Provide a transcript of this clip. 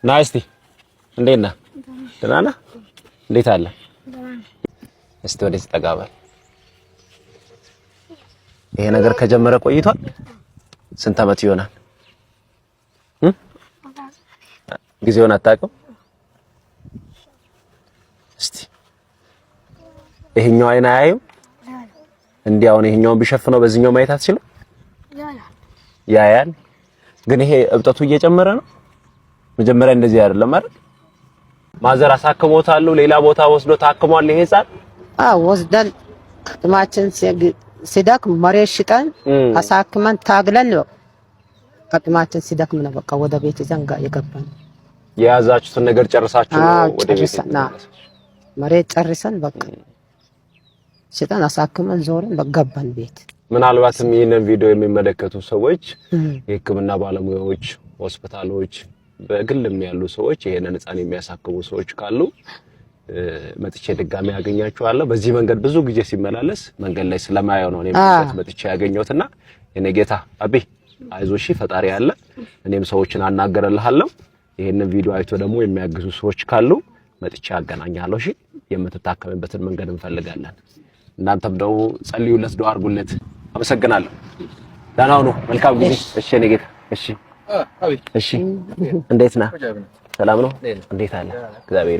ናስቲ እንዴት ነህ? ደህና ነህ? እንዴት አለ? እስቲ ወደ ተጠጋባል። ይሄ ነገር ከጀመረ ቆይቷል። ስንት አመት ይሆናል? ጊዜውን አታውቅም? እስቲ ይሄኛው አይና አያየው እንዴ? አሁን ይሄኛውን ቢሸፍነው በዚህኛው ማየት አትችልም? ያያል። ግን ይሄ እብጠቱ እየጨመረ ነው። መጀመሪያ እንደዚህ አይደለም አይደል? ማዘር አሳክሞታል። ሌላ ቦታ ወስዶ ታክሟል። ይሄ ህፃን ወስደን አቅማችን ሲደክም መሬት ሽጠን አሳክመን ታግለን ነው። አቅማችን ሲደክም ነው በቃ ወደ ቤት ዘንጋ የገባን። የያዛችሁትን ነገር ጨርሳችሁ ወደ ቤት መሬት ጨርሰን በቃ ሽጠን አሳክመን ዞርን በገባን ቤት። ምናልባትም ይሄንን ቪዲዮ የሚመለከቱ ሰዎች የህክምና ባለሙያዎች፣ ሆስፒታሎች፣ በግልም ያሉ ሰዎች ይሄንን ህፃን የሚያሳክሙ ሰዎች ካሉ መጥቼ ድጋሚ ያገኛችኋለሁ። በዚህ መንገድ ብዙ ጊዜ ሲመላለስ መንገድ ላይ ስለማየው ነው እኔም መጥቼ ያገኘሁትና የኔ ጌታ አቢ አይዞሽ ፈጣሪ ያለ እኔም ሰዎችን አናገርልሃለሁ። ይሄንን ቪዲዮ አይቶ ደግሞ የሚያግዙ ሰዎች ካሉ መጥቼ አገናኛለሁ። እሺ የምትታከምበትን መንገድ እንፈልጋለን። እናንተም ደው ጸልዩለት፣ ዱአ አድርጉለት። አመሰግናለሁ። ደህና ሁኑ። መልካም ጊዜ። እሺ የኔ ጌታ። እሺ እሺ እንዴት ነህ? ሰላም ነው? እንዴት አለ? እግዚአብሔር